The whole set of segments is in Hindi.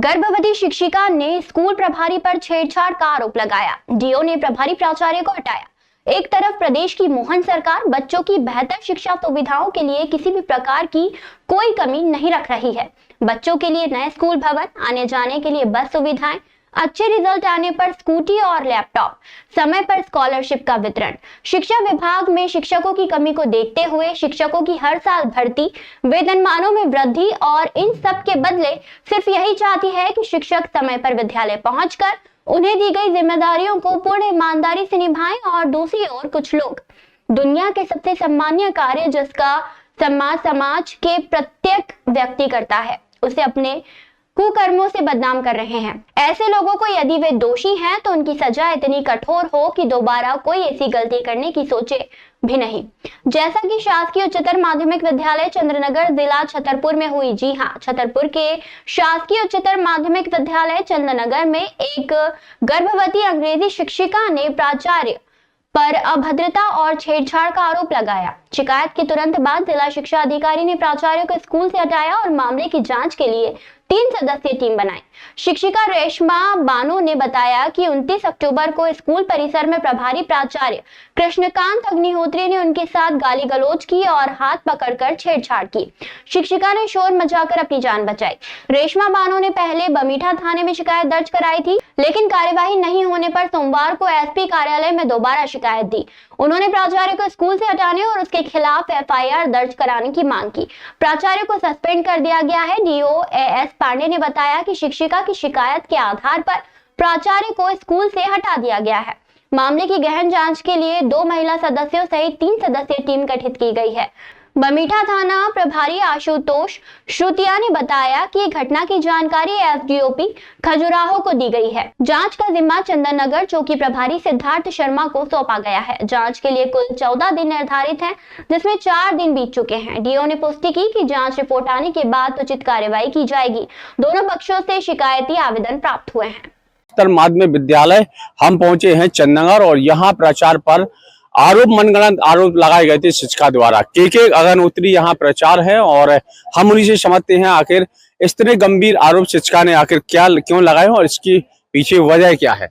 गर्भवती शिक्षिका ने स्कूल प्रभारी पर छेड़छाड़ का आरोप लगाया। डीओ ने प्रभारी प्राचार्य को हटाया। एक तरफ प्रदेश की मोहन सरकार बच्चों की बेहतर शिक्षा सुविधाओं के लिए किसी भी प्रकार की कोई कमी नहीं रख रही है। बच्चों के लिए नए स्कूल भवन, आने जाने के लिए बस सुविधाएं, अच्छे रिजल्ट आने पर स्कूटी और लैपटॉप, समय पर स्कॉलरशिप का वितरण। शिक्षा विभाग में शिक्षकों की कमी को देखते हुए शिक्षकों की हर साल भर्ती, वेतनमानों में वृद्धि और इन सब के बदले सिर्फ यही चाहती है कि शिक्षक समय पर विद्यालय पहुंचकर उन्हें दी गई जिम्मेदारियों को पूर्ण ईमानदारी से निभाएं। और दूसरी ओर कुछ लोग दुनिया के सबसे सम्मानीय कार्य जिसका सम्मान समाज के प्रत्येक व्यक्ति करता है, उसे अपने कुकर्मों से बदनाम कर रहे हैं। ऐसे लोगों को यदि वे दोषी हैं तो उनकी सजा इतनी कठोर हो कि दोबारा कोई ऐसी गलती करने की सोचे भी नहीं। जैसा कि शासकीय उच्चतर माध्यमिक विद्यालय चंद्रनगर जिला छतरपुर में हुई। जी हां, छतरपुर के शासकीय उच्चतर माध्यमिक विद्यालय चंद्रनगर में एक गर्भवती अंग्रेजी शिक्षिका ने प्राचार्य पर अभद्रता और छेड़छाड़ का आरोप लगाया। शिकायत के तुरंत बाद जिला शिक्षा अधिकारी ने प्राचार्य को स्कूल से हटाया और मामले की जांच के लिए 3 सदस्यीय टीम बनाई। शिक्षिका रेशमा बानो ने बताया कि 29 अक्टूबर को स्कूल परिसर में प्रभारी प्राचार्य कृष्णकांत अग्निहोत्री ने उनके साथ गाली गलौज की और हाथ पकड़कर छेड़छाड़ की। शिक्षिका ने शोर मचाकर अपनी जान बचाई। रेशमा बानो ने पहले बमीठा थाने में शिकायत दर्ज कराई थी, लेकिन कार्यवाही नहीं होने पर सोमवार को एसपी कार्यालय में दोबारा शिकायत दी। उन्होंने प्राचार्य को स्कूल से हटाने और उसके खिलाफ एफआईआर दर्ज कराने की मांग की। प्राचार्य को सस्पेंड कर दिया गया है। डीओ एएस पांडे ने बताया कि शिक्षिका की शिकायत के आधार पर प्राचार्य को स्कूल से हटा दिया गया है। मामले की गहन जांच के लिए 2 महिला सदस्यों सहित 3 सदस्यीय टीम गठित की गई है। बमीठा थाना प्रभारी आशुतोष श्रुतिया ने बताया कि घटना की जानकारी एसडीओपी खजुराहो को दी गई है। जांच का जिम्मा चंदननगर चौकी प्रभारी सिद्धार्थ शर्मा को सौंपा गया है। जांच के लिए कुल 14 दिन निर्धारित हैं, जिसमें 4 दिन बीत चुके हैं। डीओ ने पुष्टि की कि जांच रिपोर्ट आने के बाद उचित कार्रवाई की जाएगी। दोनों पक्षों से शिकायती आवेदन प्राप्त हुए हैं। उच्चतर माध्यमिक विद्यालय हम पहुंचे हैं चंदननगर और यहाँ प्राचार्य पर मनगढ़ंत आरोप लगाए गए थे शिक्षिका द्वारा। के अग्निहोत्री यहाँ प्रचार है और हम उन्हीं से समझते हैं आखिर इस तरह गंभीर आरोप शिक्षिका ने आखिर क्यों लगाए और इसकी पीछे वजह क्या है।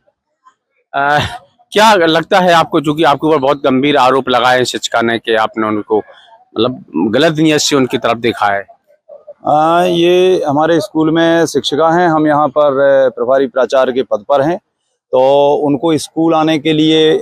क्या लगता है आपको, जो कि आपके ऊपर बहुत गंभीर आरोप लगाए हैं शिक्षिका ने कि आपने उनको मतलब गलत नीयत से उनकी तरफ देखा है? ये हमारे स्कूल में शिक्षिका हैं, हम यहाँ पर प्रभारी प्राचार्य के पद पर हैं, तो उनको स्कूल आने के लिए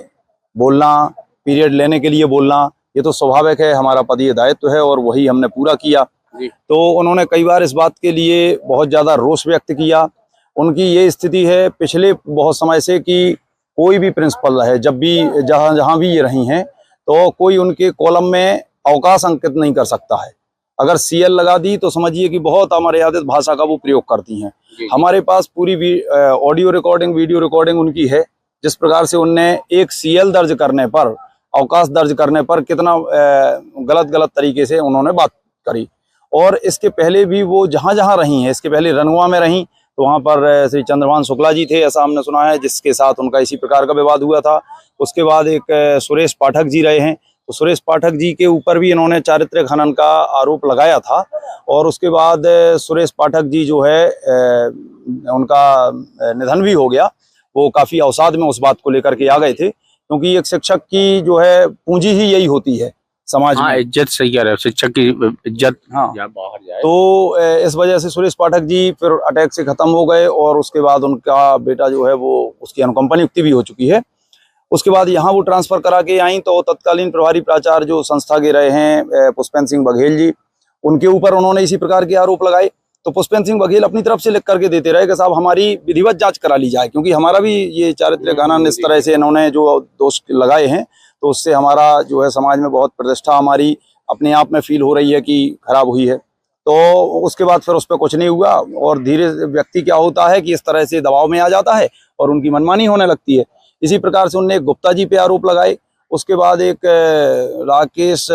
बोलना, पीरियड लेने के लिए बोलना, ये तो स्वाभाविक है, हमारा पदीय दायित्व है और वही हमने पूरा किया। तो उन्होंने कई बार इस बात के लिए बहुत ज़्यादा रोष व्यक्त किया। उनकी ये स्थिति है पिछले बहुत समय से कि कोई भी प्रिंसिपल रहे, जब भी जहाँ भी ये रही हैं, तो कोई उनके कॉलम में अवकाश अंकित नहीं कर सकता है। अगर सीएल लगा दी तो समझिए कि बहुत अमर्यादित भाषा का वो प्रयोग करती हैं। हमारे पास पूरी ऑडियो रिकॉर्डिंग, वीडियो रिकॉर्डिंग उनकी है, जिस प्रकार से उनने एक सीएल दर्ज करने पर, अवकाश दर्ज करने पर कितना गलत तरीके से उन्होंने बात करी। और इसके पहले भी वो जहाँ जहाँ रही हैं, इसके पहले रनुआ में रहीं तो वहाँ पर श्री चंद्रभान शुक्ला जी थे, ऐसा हमने सुना है, जिसके साथ उनका इसी प्रकार का विवाद हुआ था। उसके बाद एक सुरेश पाठक जी रहे हैं, तो सुरेश पाठक जी के ऊपर भी इन्होंने चारित्र्य खनन का आरोप लगाया था। और उसके बाद सुरेश पाठक जी जो है उनका निधन भी हो गया। वो काफी अवसाद में उस बात को लेकर के आ गए थे, क्योंकि एक शिक्षक की जो है पूंजी ही यही होती है समाज में। इज्जत, सही कह रहे हो, शिक्षक की इज्जत बाहर जाए। तो इस वजह से सुरेश पाठक जी फिर अटैक से खत्म हो गए और उसके बाद उनका बेटा जो है वो उसकी अनुकंपा नियुक्ति भी हो चुकी है। उसके बाद यहाँ वो ट्रांसफर करा के आई, तो तत्कालीन प्रभारी प्राचार्य जो संस्था के रहे हैं पुष्पेंद्र सिंह बघेल जी, उनके ऊपर उन्होंने इसी प्रकार के आरोप लगाए। तो पुष्पेंद्र सिंह बघेल अपनी तरफ से लिख करके देते रहे कि साहब हमारी विधिवत जांच करा ली जाए, क्योंकि हमारा भी ये चारित्र्य खनन इस तरह से इन्होंने जो दोष लगाए हैं, तो उससे हमारा जो है समाज में बहुत प्रतिष्ठा हमारी अपने आप में फील हो रही है कि खराब हुई है। तो उसके बाद फिर उस पर कुछ नहीं हुआ और धीरे व्यक्ति क्या होता है कि इस तरह से दबाव में आ जाता है और उनकी मनमानी होने लगती है। इसी प्रकार से उनने गुप्ता जी पे आरोप लगाए। उसके बाद एक राकेश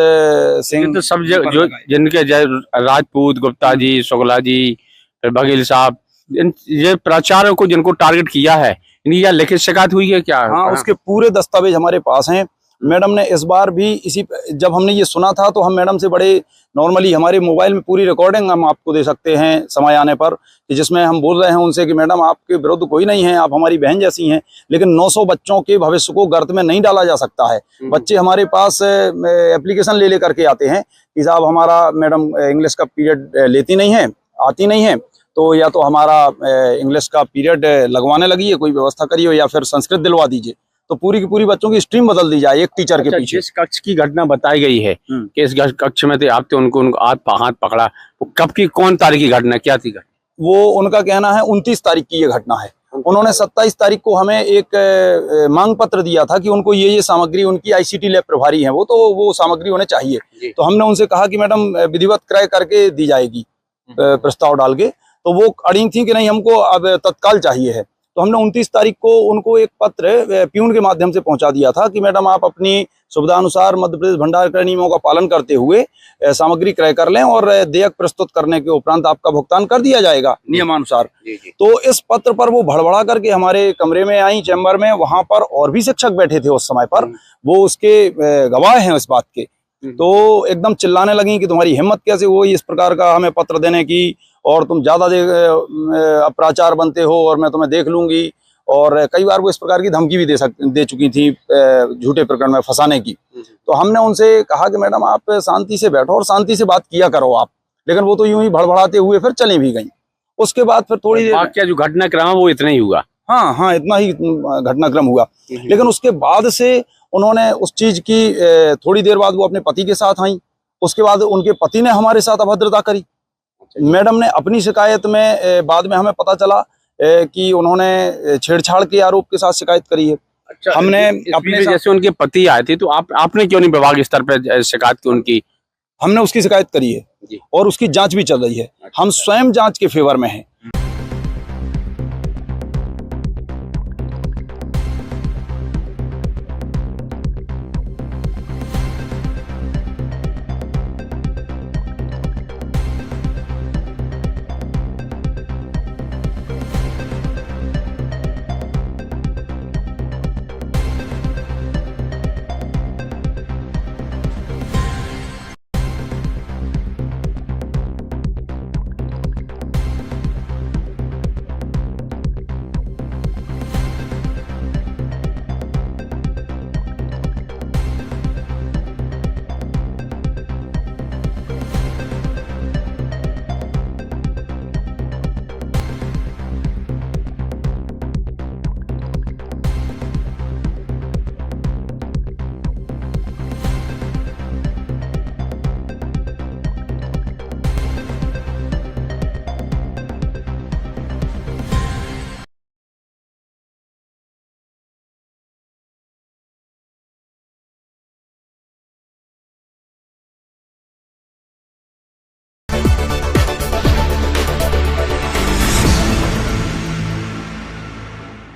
सिंह, तो सब जो जिनके राजपूत, गुप्ता जी, शुक्ला जी, फिर बघेल साहब, ये प्राचार्यों को जिनको टारगेट किया है, इनकी क्या लिखित शिकायत हुई है क्या? हाँ, उसके पूरे दस्तावेज हमारे पास हैं मैडम ने इस बार भी जब हमने ये सुना था तो हम मैडम से बड़े नॉर्मली, हमारे मोबाइल में पूरी रिकॉर्डिंग हम आपको दे सकते हैं समय आने पर, कि जिसमें हम बोल रहे हैं उनसे कि मैडम आपके विरुद्ध कोई नहीं है, आप हमारी बहन जैसी हैं, लेकिन 900 बच्चों के भविष्य को गर्त में नहीं डाला जा सकता है। बच्चे हमारे पास एप्लीकेशन ले करके आते हैं कि साहब हमारा मैडम इंग्लिश का पीरियड लेती नहीं है, आती नहीं है, तो या तो हमारा इंग्लिश का पीरियड लगवाने लगी है, कोई व्यवस्था करिए, या फिर संस्कृत दिलवा दीजिए। तो पूरी की पूरी बच्चों की स्ट्रीम बदल दी जाए एक टीचर के पीछे। जिस कक्ष की घटना बताई गई है कि इस कक्ष में थे आप, उनको हाथ पकड़ा, तो कब की, कौन तारीख की घटना, क्या थी घटना? वो उनका कहना है 29 तारीख की ये घटना है। उन्होंने 27 तारीख को हमें एक मांग पत्र दिया था कि उनको ये सामग्री, उनकी आईसीटी लैब प्रभारी हैं वो सामग्री उन्हें चाहिए। तो हमने उनसे कहा कि मैडम विधिवत क्रय करके दी जाएगी प्रस्ताव डाल के, तो वो अड़िंग थी कि नहीं हमको अब तत्काल चाहिए है। तो हमने 29 तारीख को उनको एक पत्र प्यून के माध्यम से पहुंचा दिया था कि मैडम आप अपनी सुविधा अनुसार मध्य प्रदेश भंडार क्रय नियमों का पालन करते हुए सामग्री क्रय कर लें और देयक प्रस्तुत करने के उपरांत आपका भुगतान कर दिया जाएगा नियमानुसार। तो इस पत्र पर वो भड़बड़ा करके हमारे कमरे में आई, चैम्बर में, वहां पर और भी शिक्षक बैठे थे उस समय पर, वो उसके गवाह हैं इस बात के। तो एकदम चिल्लाने लगी कि तुम्हारी हिम्मत कैसे हुई इस प्रकार का हमें पत्र देने की, और तुम ज्यादा अपराचार बनते हो और मैं तुम्हें देख लूंगी। और कई बार वो इस प्रकार की धमकी भी दे चुकी थी झूठे प्रकरण में फंसाने की। तो हमने उनसे कहा कि मैडम आप शांति से बैठो और शांति से बात किया करो आप, लेकिन वो तो यूं ही भड़बड़ाते हुए फिर चली भी गई। उसके बाद फिर थोड़ी देर क्या जो घटनाक्रम है वो इतना ही हुआ? हाँ, इतना ही घटनाक्रम हुआ। लेकिन उसके बाद से उन्होंने उस चीज की थोड़ी देर बाद वो अपने पति के साथ आई। उसके बाद उनके पति ने हमारे साथ अभद्रता करी। मैडम ने अपनी शिकायत में बाद में हमें पता चला कि उन्होंने छेड़छाड़ के आरोप के साथ शिकायत करी है। अच्छा, हमने अपने जैसे उनके पति आए थे तो आपने क्यों नहीं विभाग स्तर पे शिकायत की उनकी? हमने उसकी शिकायत करी है और उसकी जांच भी चल रही है। हम स्वयं जांच के फेवर में हैं।